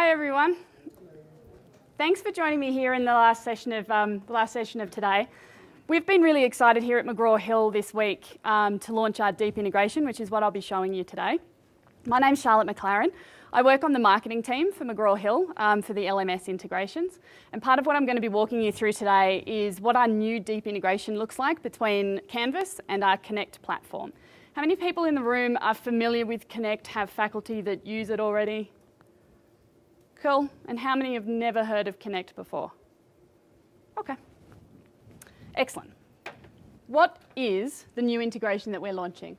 Hi everyone. Thanks for joining me here in the last session of today. We've been really excited here at McGraw-Hill this week to launch our deep integration, which is what I'll be showing you today. My name's Charlotte McLaren. I work on the marketing team for McGraw-Hill for the LMS integrations. And part of what I'm going to be walking you through today is what our new deep integration looks like between Canvas and our Connect platform. How many people in the room are familiar with Connect, have faculty that use it already? Cool. And how many have never heard of Connect before? Okay. Excellent. What is the new integration that we're launching?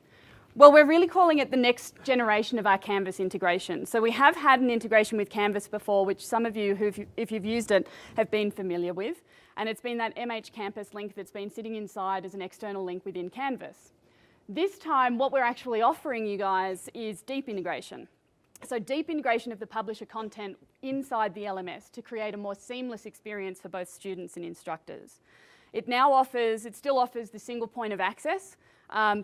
Well, we're really calling it the next generation of our Canvas integration. So we have had an integration with Canvas before, which some of you, if you've used it, have been familiar with. And it's been that MH Campus link that's been sitting inside as an external link within Canvas. This time, what we're actually offering you guys is deep integration. So deep integration of the publisher content inside the LMS to create a more seamless experience for both students and instructors. It still offers the single point of access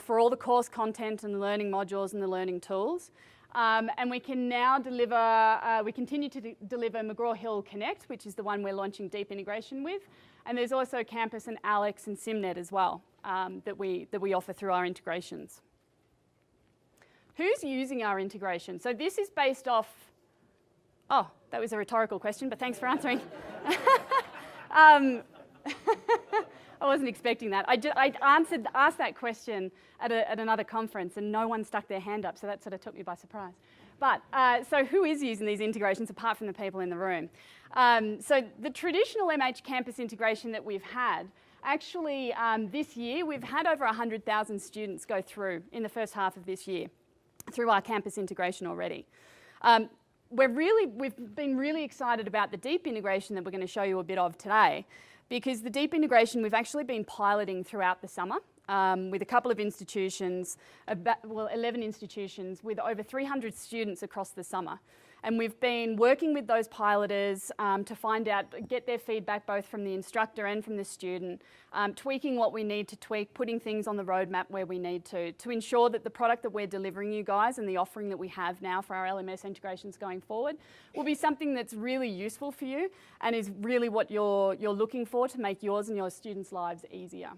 for all the course content and the learning modules and the learning tools. And we can now continue to deliver McGraw-Hill Connect, which is the one we're launching deep integration with. And there's also Campus and Alex and SimNet as well that we offer through our integrations. Who's using our integration? So this is based off, oh, that was a rhetorical question, but thanks for answering. I wasn't expecting that. I asked that question at another conference and no one stuck their hand up, so that sort of took me by surprise. But so who is using these integrations apart from the people in the room? So the traditional MH Campus integration that we've had, actually this year we've had over 100,000 students go through in the first half of this year through our campus integration already. We've been really excited about the deep integration that we're going to show you a bit of today, because the deep integration we've actually been piloting throughout the summer with a couple of institutions, 11 institutions with over 300 students across the summer. And we've been working with those piloters to get their feedback both from the instructor and from the student, tweaking what we need to tweak, putting things on the roadmap where we need to ensure that the product that we're delivering you guys and the offering that we have now for our LMS integrations going forward will be something that's really useful for you and is really what you're looking for to make yours and your students' lives easier.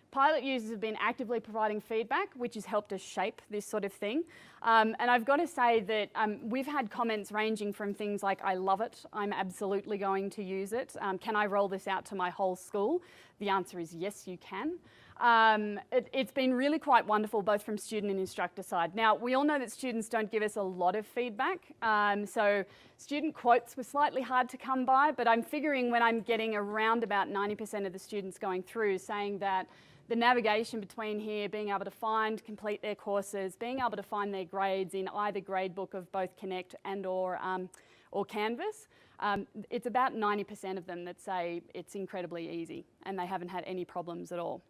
Pilot users have been actively providing feedback, which has helped us shape this sort of thing. And I've got to say that we've had comments ranging from things like, I love it, I'm absolutely going to use it. Can I roll this out to my whole school? The answer is yes, you can. It's been really quite wonderful, both from student and instructor side. Now, we all know that students don't give us a lot of feedback. So student quotes were slightly hard to come by, but I'm figuring when I'm getting around about 90% of the students going through saying that the navigation between here, being able to complete their courses, being able to find their grades in either gradebook of both Connect and or Canvas, it's about 90% of them that say it's incredibly easy and they haven't had any problems at all.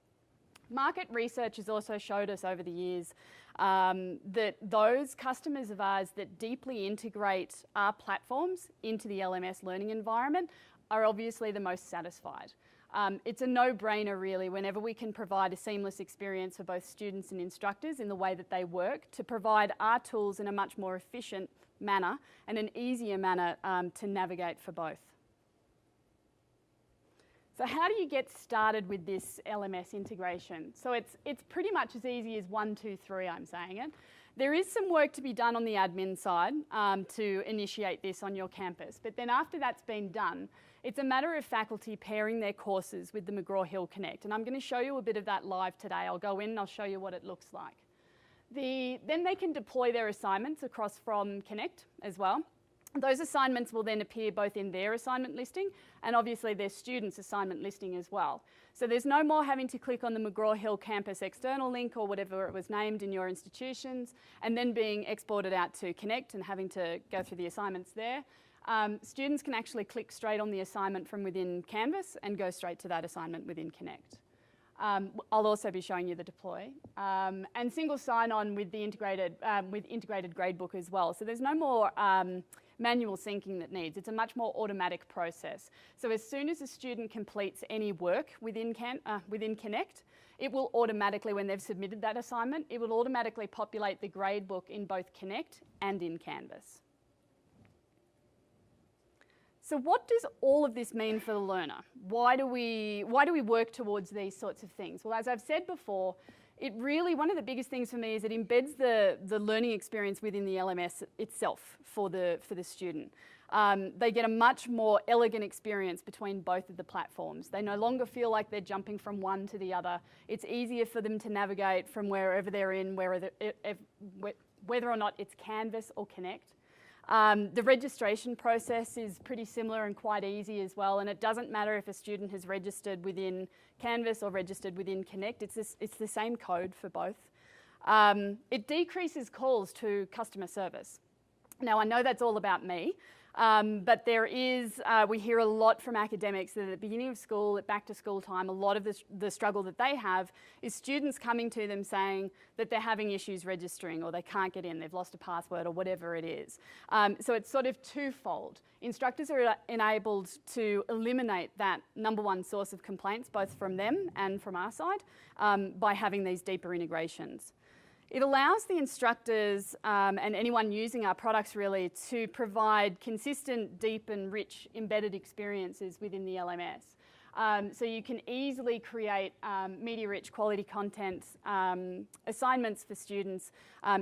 Market research has also showed us over the years that those customers of ours that deeply integrate our platforms into the LMS learning environment are obviously the most satisfied. It's a no-brainer really whenever we can provide a seamless experience for both students and instructors in the way that they work to provide our tools in a much more efficient manner and an easier manner to navigate for both. So how do you get started with this LMS integration? So it's pretty much as easy as 1, 2, 3, I'm saying it. There is some work to be done on the admin side to initiate this on your campus, but then after that's been done, it's a matter of faculty pairing their courses with the McGraw-Hill Connect, and I'm going to show you a bit of that live today. I'll go in and I'll show you what it looks like. Then they can deploy their assignments across from Connect as well. Those assignments will then appear both in their assignment listing and obviously their students' assignment listing as well. So there's no more having to click on the McGraw-Hill Campus external link or whatever it was named in your institutions and then being exported out to Connect and having to go through the assignments there. Students can actually click straight on the assignment from within Canvas and go straight to that assignment within Connect. I'll also be showing you the deploy. And single sign-on with the integrated gradebook as well. So there's no more manual syncing that needs. It's a much more automatic process. So as soon as a student completes any work within Connect, it will automatically, when they've submitted that assignment, it will automatically populate the gradebook in both Connect and in Canvas. So what does all of this mean for the learner? Why do we work towards these sorts of things? Well, as I've said before, one of the biggest things for me is it embeds the learning experience within the LMS itself for the student. They get a much more elegant experience between both of the platforms. They no longer feel like they're jumping from one to the other. It's easier for them to navigate from wherever they're in, whether or not it's Canvas or Connect. The registration process is pretty similar and quite easy as well, and it doesn't matter if a student has registered within Canvas or registered within Connect, it's the same code for both. It decreases calls to customer service. Now, I know that's all about me, but we hear a lot from academics that at the beginning of school, at back to school time, a lot of the struggle that they have is students coming to them saying that they're having issues registering or they can't get in, they've lost a password or whatever it is. So it's sort of twofold. Instructors are enabled to eliminate that number one source of complaints, both from them and from our side, by having these deeper integrations. It allows the instructors and anyone using our products really to provide consistent, deep and rich embedded experiences within the LMS. So you can easily create media-rich quality content assignments for students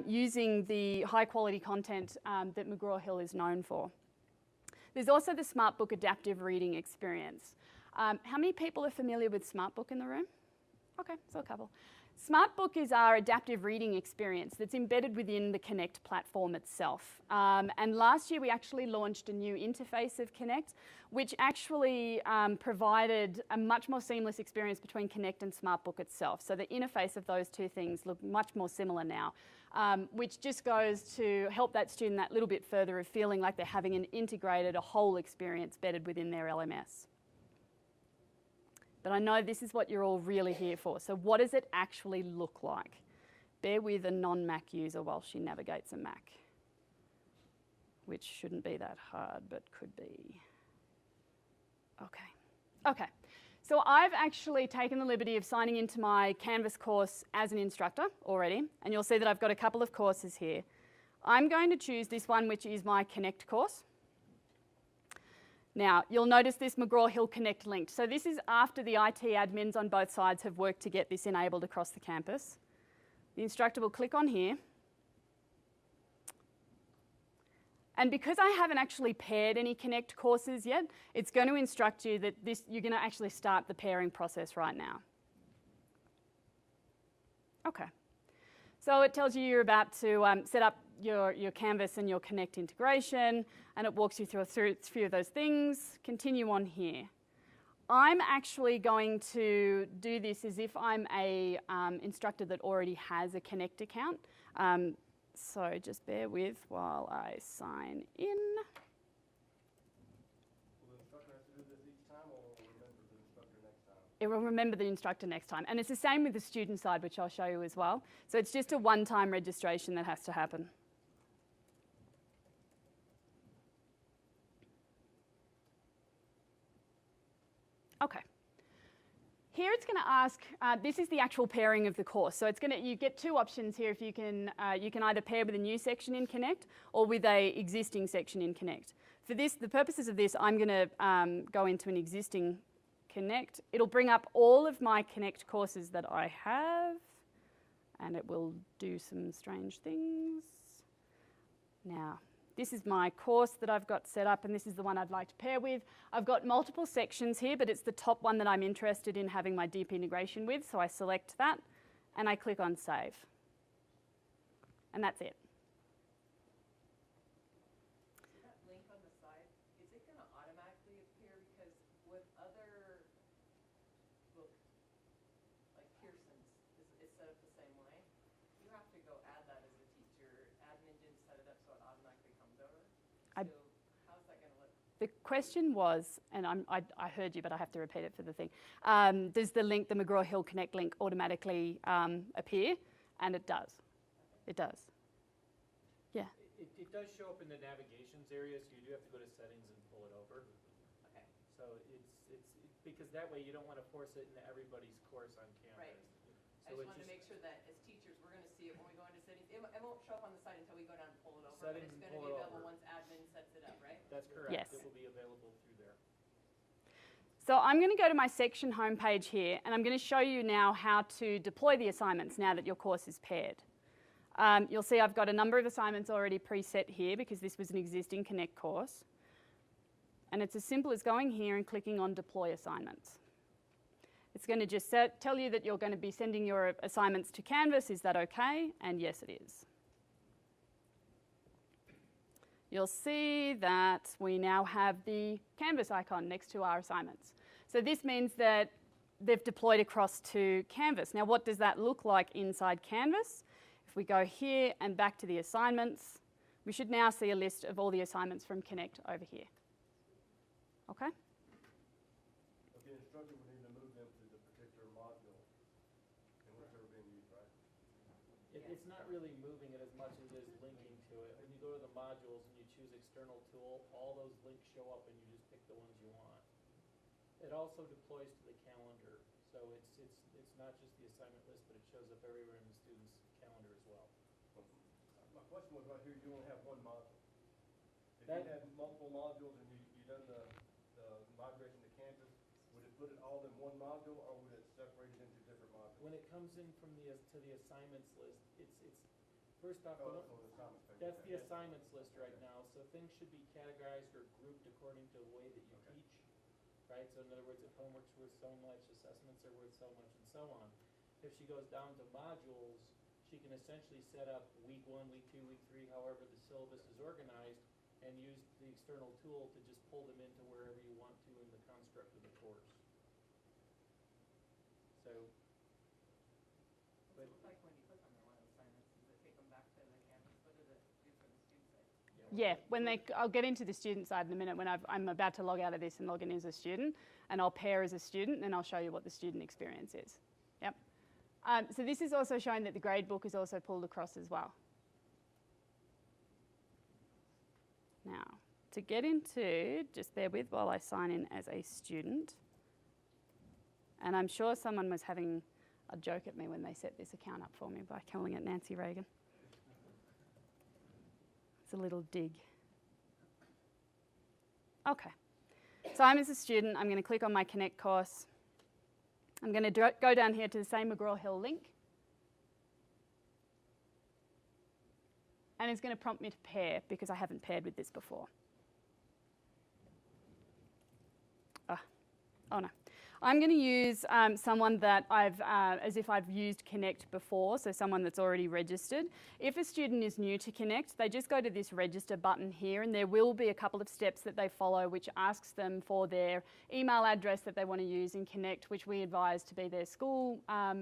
using the high-quality content that McGraw-Hill is known for. There's also the SmartBook adaptive reading experience. How many people are familiar with SmartBook in the room? Okay, so a couple. SmartBook is our adaptive reading experience that's embedded within the Connect platform itself. And last year we actually launched a new interface of Connect, which actually provided a much more seamless experience between Connect and SmartBook itself. So the interface of those two things look much more similar now, which just goes to help that student that little bit further of feeling like they're having an integrated, a whole experience bedded within their LMS. But I know this is what you're all really here for. So what does it actually look like? Bear with a non-Mac user while she navigates a Mac, which shouldn't be that hard, but could be. Okay. So I've actually taken the liberty of signing into my Canvas course as an instructor already, and you'll see that I've got a couple of courses here. I'm going to choose this one, which is my Connect course. Now, you'll notice this McGraw-Hill Connect linked. So this is after the IT admins on both sides have worked to get this enabled across the campus. The instructor will click on here. And because I haven't actually paired any Connect courses yet, it's going to instruct you that you're going to actually start the pairing process right now. Okay. So it tells you you're about to set up your Canvas and your Connect integration, and it walks you through a few of those things. Continue on here. I'm actually going to do this as if I'm a instructor that already has a Connect account. So just bear with while I sign in. Will the instructor have to do this each time, or will it remember the instructor next time? It will remember the instructor next time. And it's the same with the student side, which I'll show you as well. So it's just a one-time registration that has to happen. Okay. Here it's going to ask, this is the actual pairing of the course. So you get two options here. If you can either pair with a new section in Connect or with a existing section in Connect. For the purposes of this, I'm going to go into an existing Connect. It'll bring up all of my Connect courses that I have, and it will do some strange things. Now, this is my course that I've got set up, and this is the one I'd like to pair with. I've got multiple sections here, but it's the top one that I'm interested in having my deep integration with, so I select that, and I click on Save. And that's it. So that link on the side, is it going to automatically appear? Because with other books, like Pearson's, is set up the same way. You have to go add that as a teacher. Admin didn't set it up so it automatically comes over. So how's that going to look? The question was, and I heard you, but I have to repeat it for the thing. Does the McGraw-Hill Connect link automatically appear? And it does. It does. Yeah. It does show up in the navigations area, so you do have to go to settings and pull it over. Okay. So it's because that way you don't want to force it into everybody's course on campus. Right. So I just wanted to make sure that as teachers, we're going to see it when we go into settings. It won't show up on the site until we go down and pull it over. Settings but it's and going to pull be it available over. once admin sets it up, right? That's correct. Yes. It will be available So I'm going to go to my section homepage here, and I'm going to show you now how to deploy the assignments now that your course is paired. You'll see I've got a number of assignments already preset here because this was an existing Connect course. And it's as simple as going here and clicking on Deploy Assignments. It's going to just tell you that you're going to be sending your assignments to Canvas. Is that okay? And yes, it is. You'll see that we now have the Canvas icon next to our assignments. So this means that they've deployed across to Canvas. Now, what does that look like inside Canvas? If we go here and back to the assignments, we should now see a list of all the assignments from Connect over here. Okay? But the instructor would need to move them to the particular module in which they're being used, right? It's not really moving it as much as it is linking to it. When you go to the modules and you choose external tool, all those links show up and you just pick the ones you want. It also deploys to the calendar, so it's not just the assignment list, but it shows up everywhere in the student's calendar as well. My question was right here, you only have one module. If That- you had multiple modules and you done the migration to Canvas, would it put it all in one module or would it separate it into different modules? When it comes in from to the assignments list, it's first off, Oh, we that's don't- on the assignments page. that's Okay. the assignments list right now, so things should be categorized or grouped according to the way that you teach, right? So in other words, if homework's worth so much, assessments are worth so much, and so on. If she goes down to modules, she can essentially set up week 1, week 2, week 3, however the syllabus is organized, and use the external tool to just pull them into wherever you want to in the construct of the course. So, What's it look like when you click on one of those assignments? Does it take them back to the campus? What does it do for the student side? Yeah, I'll get into the student side in a minute when I'm about to log out of this and log in as a student, and I'll pair as a student, and I'll show you what the student experience is. Yep. So this is also showing that the gradebook is also pulled across as well. Now, to get into, just bear with while I sign in as a student. And I'm sure someone was having a joke at me when they set this account up for me by calling it Nancy Reagan. It's a little dig. Okay. So I'm as a student, I'm going to click on my Connect course. I'm going to go down here to the same McGraw-Hill link. And it's going to prompt me to pair because I haven't paired with this before. Oh no. I'm going to use someone that as if I've used Connect before, so someone that's already registered. If a student is new to Connect, they just go to this register button here, and there will be a couple of steps that they follow which asks them for their email address that they want to use in Connect, which we advise to be their school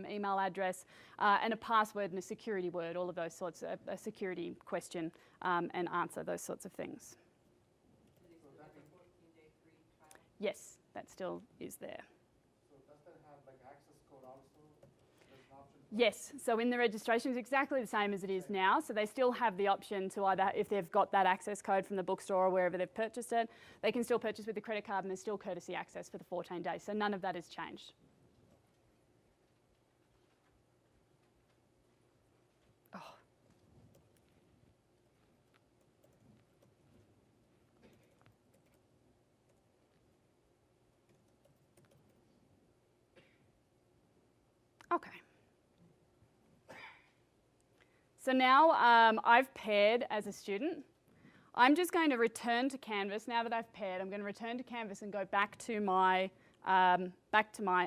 email address, and a password and a security word, all of those sorts of a security question and answer, those sorts of things. Do they still have a 14-day free trial? Yes, that still is there. So does that have like access code also? There's an option for Yes, so in the registration it's exactly the same as it is now, so they still have the option to either, if they've got that access code from the bookstore or wherever they've purchased it, they can still purchase with the credit card and there's still courtesy access for the 14 days, so none of that has changed. Oh. Okay. So now I've paired as a student. I'm just going to return to Canvas. Now that I've paired, I'm going to return to Canvas and go back to my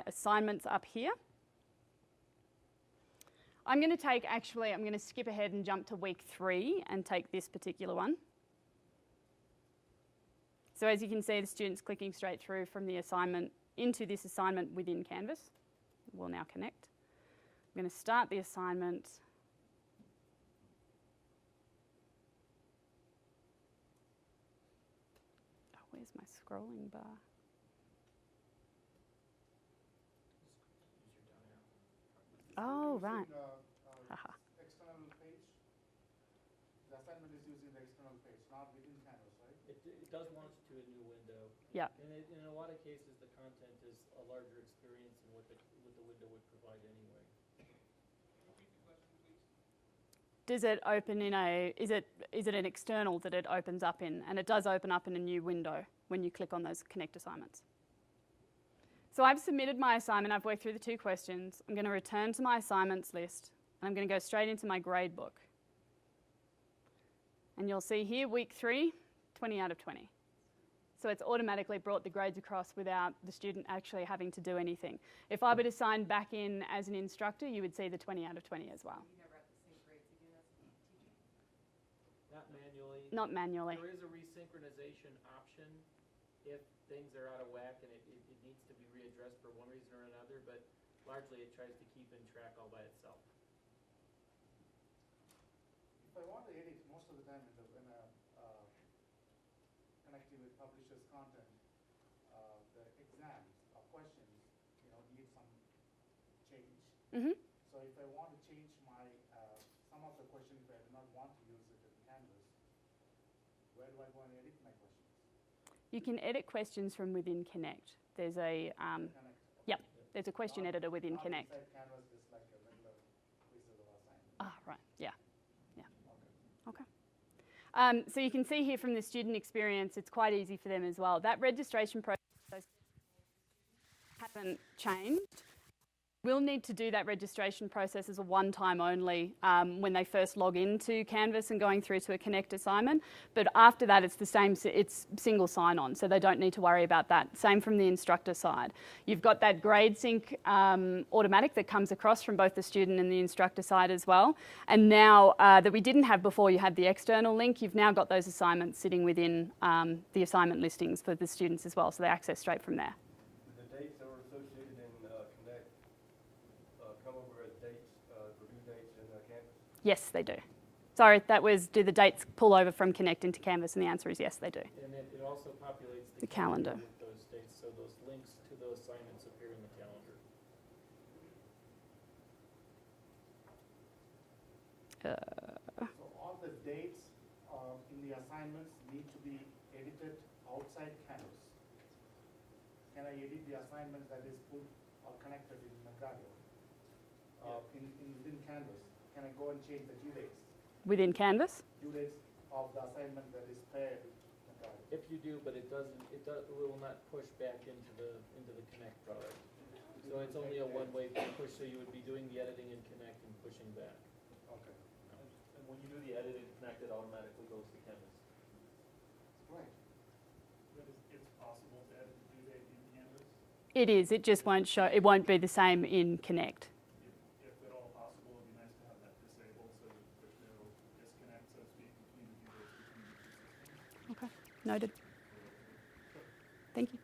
assignments up here. I'm going to skip ahead and jump to week 3 and take this particular one. So as you can see, the student's clicking straight through from the assignment into this assignment within Canvas. We'll now connect. I'm going to start the assignment. Oh, where's my scrolling bar? Oh, right. Haha. external page. The assignment is using the external page, not within Canvas, right? it does launch to a new window. Yeah. And in a lot of cases, the content is a larger experience than what the window would provide anyway. Does it open in is it an external that it opens up in? And it does open up in a new window when you click on those Connect assignments. So I've submitted my assignment, I've worked through the 2 questions. I'm going to return to my assignments list, and I'm going to go straight into my grade book. And you'll see here, week 3, 20 out of 20. So it's automatically brought the grades across without the student actually having to do anything. If I were to sign back in as an instructor, you would see the 20 out of 20 as well. You never have the same grades again as a teacher? Not manually. Not manually. There is a resynchronization option if things are out of whack and it needs to be readdressed for one reason or another, but largely it tries to keep in track all by itself. If I want to edit most of the time when connecting with publishers' content, the exams or questions, need some change. Mm-hmm. So if I want to change my some of the questions, if I do not want to use it in Canvas, where do I go and edit my questions? You can edit questions from within Connect. There's a Connect. yep. There's a question editor within Not Connect. inside Canvas, just like a regular quizzes or assignment. Right. Yeah. Okay. Okay. So you can see here from the student experience, it's quite easy for them as well. That registration process hasn't changed. We'll need to do that registration process as a one-time only when they first log into Canvas and going through to a Connect assignment. But after that, it's the same, it's single sign-on, so they don't need to worry about that. Same from the instructor side. You've got that grade sync automatic that comes across from both the student and the instructor side as well. And now that we didn't have before, you had the external link, you've now got those assignments sitting within the assignment listings for the students as well, so they access straight from there. The dates that were associated in Connect come over as dates, review dates in Canvas? Yes, they do. Sorry, that was, do the dates pull over from Connect into Canvas? And the answer is yes, they do. And it also populates The calendar. with those dates, so those links to those assignments appear in the calendar. So all the dates in the assignments need to be edited outside Canvas. Can I edit the assignment that is put or connected in McGraw-Hill? Within Canvas, can I go and change the due dates? Within Canvas? Due dates of the assignment that is paired with McGraw-Hill. If you do, but it will not push back into the Connect product. So it's only a one-way push, so you would be doing the editing in Connect and pushing back. Okay. And when you do the editing in Connect, it automatically goes to Canvas. Right. But it's possible to edit the due date in Canvas, It is. It just won't show. It won't be the same in Connect. if at all possible. It'd be nice to have that disabled so that there's no disconnect, so to speak, between the due dates between the two systems. Okay. Noted. Thank you.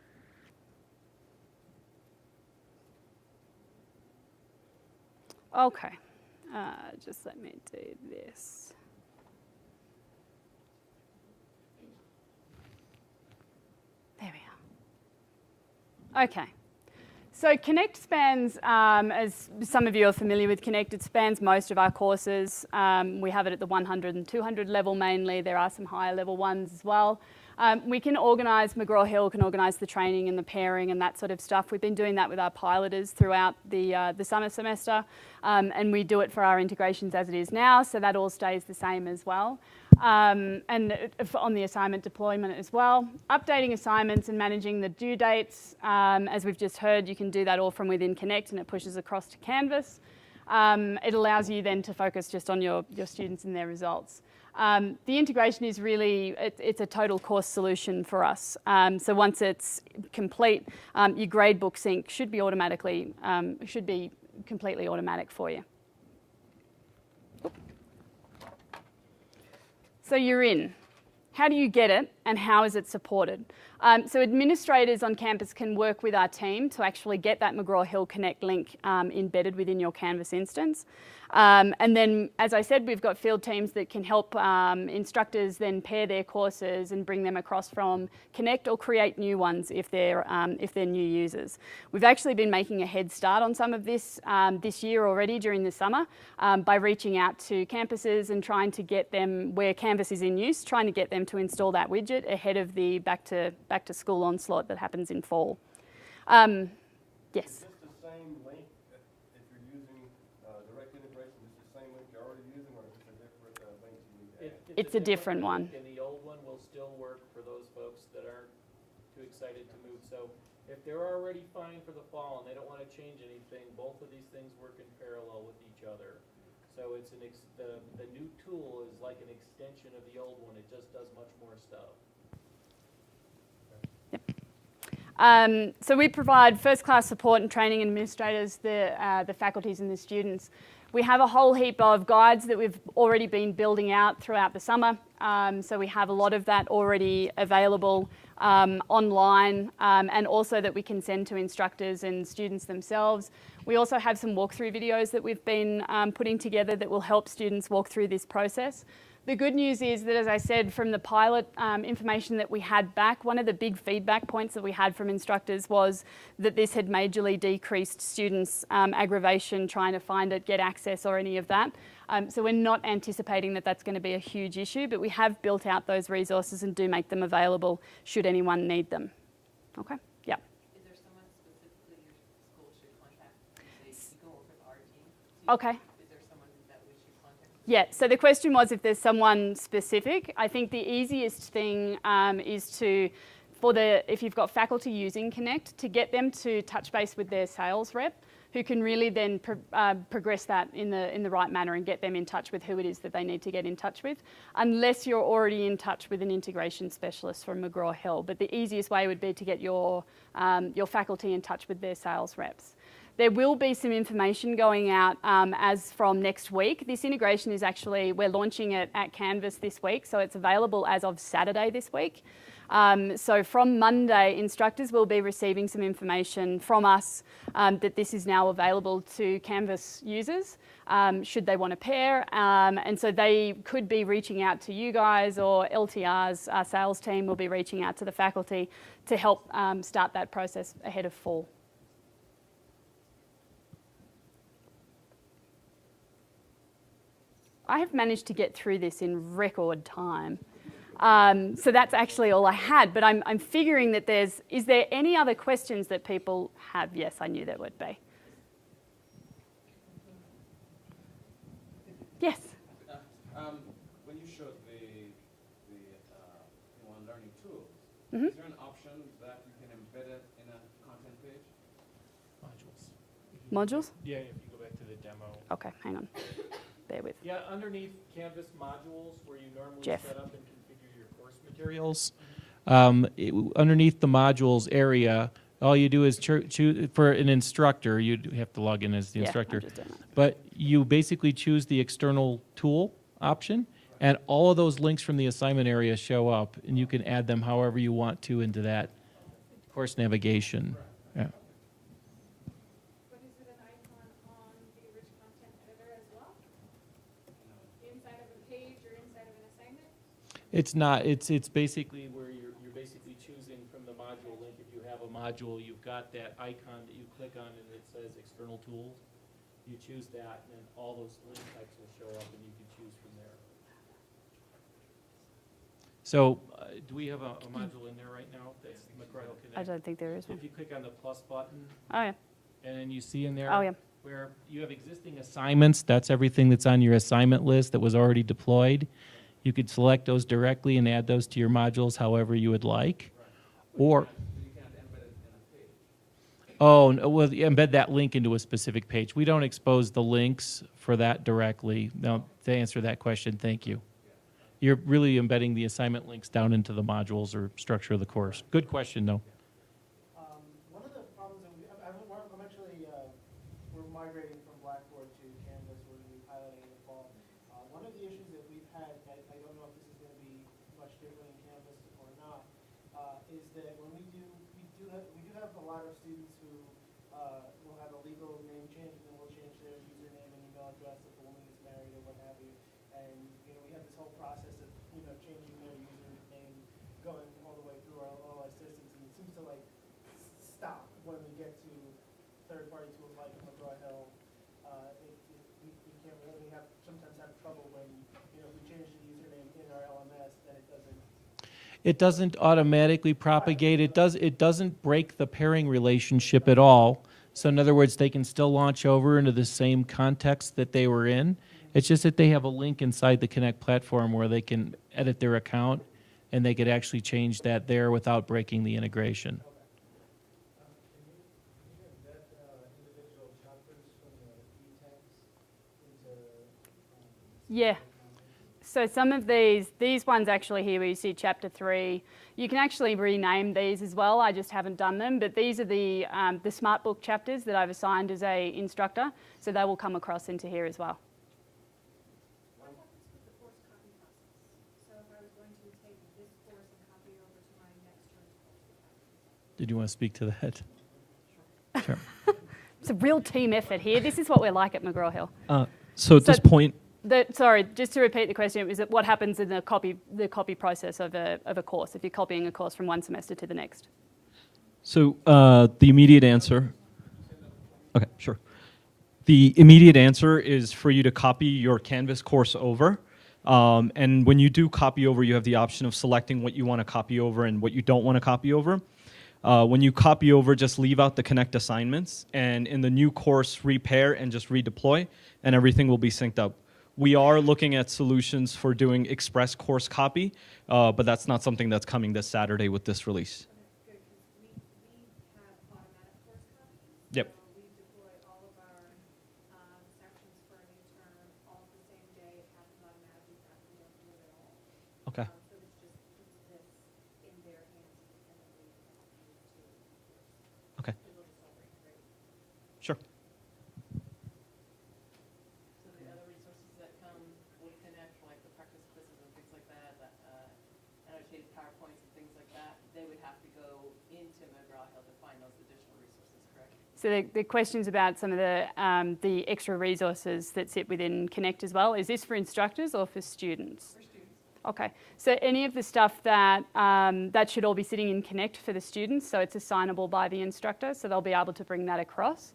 Okay. Just let me do this. There we are. Okay. So Connect spans, as some of you are familiar with Connect, it spans most of our courses. We have it at the 100 and 200 level mainly. There are some higher level ones as well. We can organise, McGraw-Hill can organise the training and the pairing and that sort of stuff. We've been doing that with our piloters throughout the summer semester, and we do it for our integrations as it is now, so that all stays the same as well. And on the assignment deployment as well. Updating assignments and managing the due dates, as we've just heard, you can do that all from within Connect and it pushes across to Canvas. It allows you then to focus just on your students and their results. The integration is really, it's a total course solution for us. So once it's complete, your gradebook sync should be completely automatic for you. So you're in. How do you get it and how is it supported? So administrators on campus can work with our team to actually get that McGraw-Hill Connect link embedded within your Canvas instance. And then, as I said, we've got field teams that can help instructors then pair their courses and bring them across from Connect or create new ones if they're new users. We've actually been making a head start on some of this this year already during the summer by reaching out to campuses and trying to get them, where Canvas is in use, trying to get them to install that widget ahead of the back to school onslaught that happens in fall. Yes. Is this the same link if you're using direct integration? Is this the same link you're already using, or is it a different link you need to add? It's a different one. And the old one will still work for those folks that aren't too excited to move. So If they're already fine for the fall and they don't wanna change anything, both of these things work in parallel with each other. So it's the new tool is like an extension of the old one, it just does much more stuff. So we provide first-class support and training administrators, the faculties and the students. We have a whole heap of guides that we've already been building out throughout the summer. So we have a lot of that already available online, and also that we can send to instructors and students themselves. We also have some walkthrough videos that we've been putting together that will help students walk through this process. The good news is that, as I said, from the pilot information that we had back, one of the big feedback points that we had from instructors was that this had majorly decreased students' aggravation trying to find it, get access or any of that. So we're not anticipating that that's going to be a huge issue, but we have built out those resources and do make them available should anyone need them. Okay, yeah. Is there someone specifically your school should contact? Say, you go over to our team. Okay. Is there someone that we should contact? Yeah, so the question was if there's someone specific. I think the easiest thing is to, if you've got faculty using Connect, to get them to touch base with their sales rep, who can really then progress that in the right manner and get them in touch with who it is that they need to get in touch with, unless you're already in touch with an integration specialist from McGraw-Hill. But the easiest way would be to get your faculty in touch with their sales reps. There will be some information going out as from next week. This integration is actually, we're launching it at Canvas this week, so it's available as of Saturday this week. So from Monday, instructors will be receiving some information from us that this is now available to Canvas users, should they want to pair. And so they could be reaching out to you guys, or LTR's our sales team will be reaching out to the faculty to help start that process ahead of fall. I have managed to get through this in record time. So that's actually all I had, but I'm figuring that is there any other questions that people have? Yes, I knew there would be. Yes? When you showed the learning tools, Mm-hmm. is there an option that you can embed it in a content page? Modules? Yeah, if you go back to the demo. Okay, hang on. Bear with. Yeah, underneath Canvas modules where you normally Jeff. set up and configure your course materials, underneath the modules area, all you do is choose for an instructor. You have to log in as the instructor, I'm just doing that. but you basically choose the external tool option, and all of those links from the assignment area show up, and you can add them however you want to into that course navigation. Yeah. But is it an icon on the rich content editor as well? Inside of a page or inside of an assignment? It's not. It's basically where you're basically choosing from the module link. If you have a module, you've got that icon that you click on and it says external tools. You choose that, and then all those link types will show up, and you can choose from there. So, do we have a module in there right now? That's McGraw-Hill Connect. I don't think there is one. If you click on the plus button, Oh, yeah. and then you see in there Oh, yeah. where you have existing assignments, that's everything that's on your assignment list that was already deployed. You could select those directly and add those to your modules however you would like. Or, You can't embed it in a page. oh, no, well, embed that link into a specific page. We don't expose the links for that directly. Now, to answer that question, thank you. You're really embedding the assignment links down into the modules or structure of the course. Good question, though. One of the problems that I'm actually, we're migrating from Blackboard to Canvas. We're going to be piloting in the fall. One of the issues that we've had, I don't know if this is going to be much different in Canvas or not, is that when we do have a lot of students who will have a legal name change, and then we'll change their username and email address if the woman is married or what have you. And we have this whole process of changing their username, going all the way through our OS systems, and it seems to stop when we get to third-party tools like McGraw-Hill. We can't really sometimes have trouble when if we change the username in our LMS, then it doesn't. It doesn't automatically propagate. It doesn't break the pairing relationship at all. So in other words, they can still launch over into the same context that they were in. It's just that they have a link inside the Connect platform where they can edit their account, and they could actually change that there without breaking the integration. Yeah. So some of these ones actually here where you see chapter 3, you can actually rename these as well. I just haven't done them, but these are the smart book chapters that I've assigned as a instructor. So they will come across into here as well. What happens with the course copy process? So if I was going to take this course and copy over to my next term's course? Did you want to speak to that? Sure. It's a real team effort here. This is what we're like at McGraw-Hill. So at this point, Sorry, just to repeat the question, is what happens in the copy process of a course if you're copying a course from one semester to the next? so the immediate answer. Okay, sure. The immediate answer is for you to copy your Canvas course over. And when you do copy over, you have the option of selecting what you want to copy over and what you don't want to copy over. When you copy over, just leave out the Connect assignments, and in the new course, repair and just redeploy, and everything will be synced up. We are looking at solutions for doing express course copy, but that's not something that's coming this Saturday with this release. Good, because we have automatic course copies. Yep. So we deploy all of our sections for a new term all the same day. It happens automatically. In fact, we don't do it at all. Okay. So this just puts this in their hands independently to Okay. it'll just all break great. Sure. So the other resources that come with Connect, like the practice quizzes and things like that, annotated PowerPoints and things like that, they would have to go into McGraw-Hill to find those additional resources, correct? So the questions about some of the extra resources that sit within Connect as well, is this for instructors or for students? For students. Okay, so any of the stuff that that should all be sitting in Connect for the students, so it's assignable by the instructor, so they'll be able to bring that across.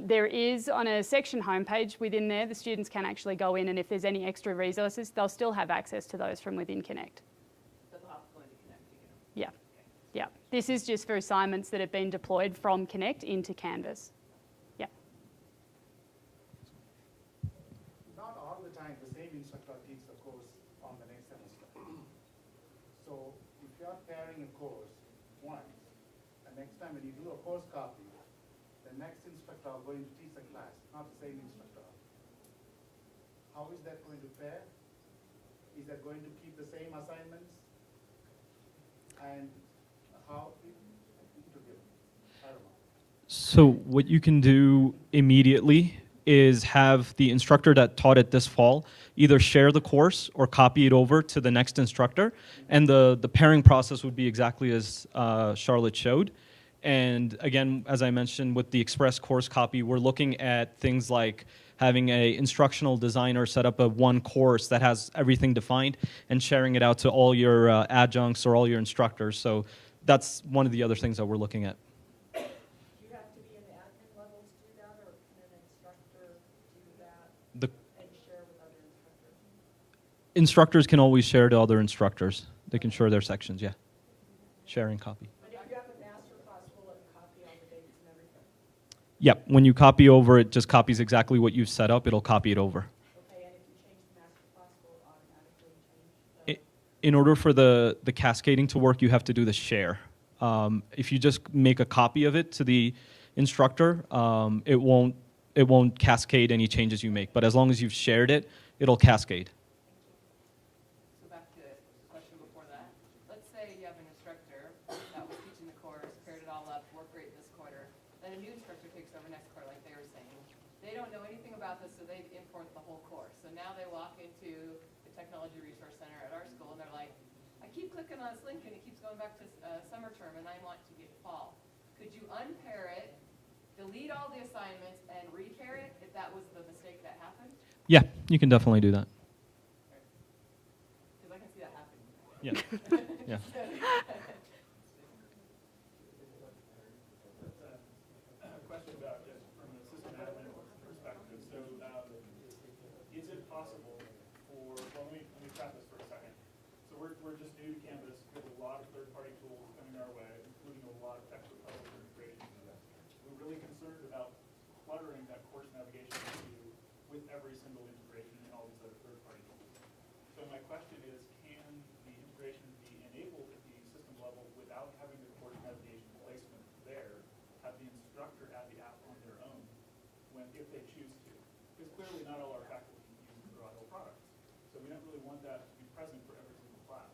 There is, on a section homepage within there, the students can actually go in, and if there's any extra resources, they'll still have access to those from within Connect. But they'll have to go into Connect to get them. Yeah, yeah. This is just for assignments that have been deployed from Connect into Canvas. Yeah. Not all the time the same instructor teaches the course on the next semester. So if you are pairing a course once, the next time when you do a course copy, the next instructor are going to teach the class, not the same instructor. How is that going to pair? Is that going to keep the same assignments? And how I don't know. So what you can do immediately is have the instructor that taught it this fall either share the course or copy it over to the next instructor. And the pairing process would be exactly as Charlotte showed. And again, as I mentioned, with the express course copy, we're looking at things like having an instructional designer set up a one course that has everything defined and sharing it out to all your adjuncts or all your instructors. So that's one of the other things that we're looking at. Do you have to be in the admin level to do that, or can an instructor do that The and share with other instructors? instructors can always share to other instructors. They can share their sections, yeah. Sharing copy. But if you have a master class, will it copy all the dates and everything? Yep, when you copy over, it just copies exactly what you've set up. It'll copy it over. Okay, and if you change the master class, will it automatically change? In order for the cascading to work, you have to do the share. If you just make a copy of it to the instructor, it won't cascade any changes you make. But as long as you've shared it, it'll cascade. So back to the question before that. Let's say you have an instructor that was teaching the course, paired it all up, worked great this quarter. Then a new instructor takes over next quarter, like they were saying. They don't know anything about this, so they've informed the whole course. So now they walk into the Technology Resource Center at our school, and they're like, I keep clicking on this link, and it keeps going back to summer term, and I want to get fall. Could you unpair it, delete all the assignments, and repair it if that was the mistake that happened? Yeah, you can definitely do that. Because I can see that happening. Yeah. Yeah. A question about just from the system admin perspective. So, is it possible for, well, let me trap this for a second. So we're just new to Canvas. We have a lot of third-party tools coming our way, including a lot of textbook publisher integrations. We're really concerned about cluttering that course navigation view with every single integration and all these other third-party tools. So my question is, can the integration be enabled at the system level without having the course navigation placement there? Have the instructor add the app on their own if they choose to? Because clearly not all our faculty use McGraw-Hill products. that to be present for every single class.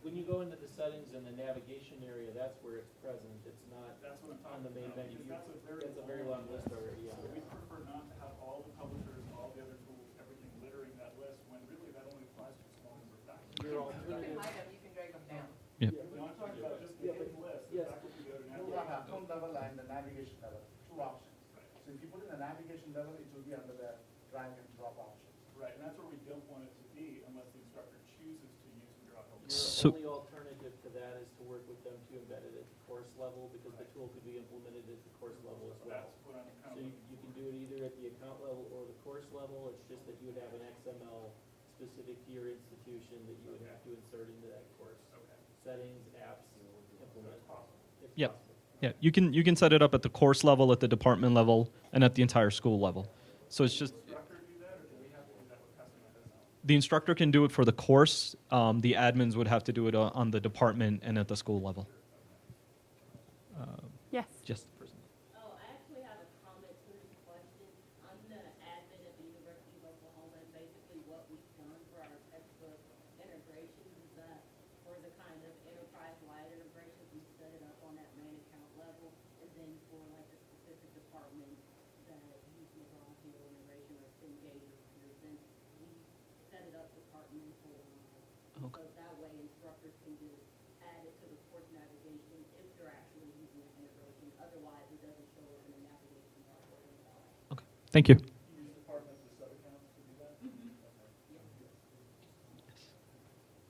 When you go into the settings in the navigation area, that's where it's present. It's not That's what I'm on the talking main about, menu. because That's a very long list already, yeah. So we prefer not to have all the publishers, all the other tools, everything littering that list, when really that only applies to a small number of factors. Your You can alternative, hide them, you can drag them down. Yeah. No, I'm talking about just the hidden list, yes. back when you go to You have navigation. account level and the navigation level, two options. Right. So if you put in the navigation level, it will be under the drag and drop options. Right, and that's where we don't want it to be unless the instructor chooses to use McGraw-Hill. your So- only alternative to that is to work with them to embed it at the course level, because the tool could be implemented at the course level as well. That's what I'm kind So of you can do it either at the account level or the course level. It's just that you would have an XML specific to your institution that you would have to insert into that course. Okay. Settings, apps, implement. That's possible. It's Yep. possible. Yeah, you can set it up at the course level, at the department level, and at the entire school level. So it's just, Instructor do that, or do we have to do that with customization? the instructor can do it for the course. The admins would have to do it on the department and at the school level. Yes. Just Oh, I actually have a comment to this question. I'm the admin at the University of Oklahoma, and basically what we've done for our textbook integrations is that for the kind of enterprise-wide integrations, we set it up on that main account level, and then for like the specific departments that use McGraw-Hill integration or Cengage or Pearson, we set it up departmental. Okay. So that way instructors can just add it to the course navigation if they're actually using that integration. Otherwise, it doesn't show up in the navigation bar or anything. okay. Thank you. You use departments as sub-accounts to do that?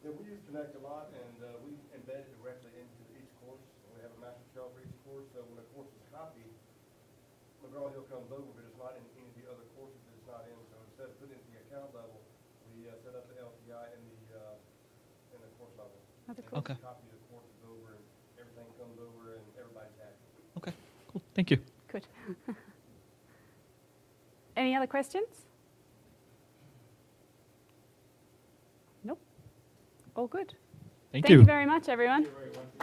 Yeah, we use Connect a lot, and we embed it directly into each course. We have a master shell for each course, so when a course is copied, McGraw-Hill comes over, but it's not in any of the other courses that it's not in. So instead of putting it at the account level, we set up the LTI in the course level. That's And cool. Okay. Copy the courses over, and everything comes over, and everybody's happy. Okay, cool. Thank you. Good. Any other questions? Nope. All good. Thank you you. very much, everyone. You're very welcome.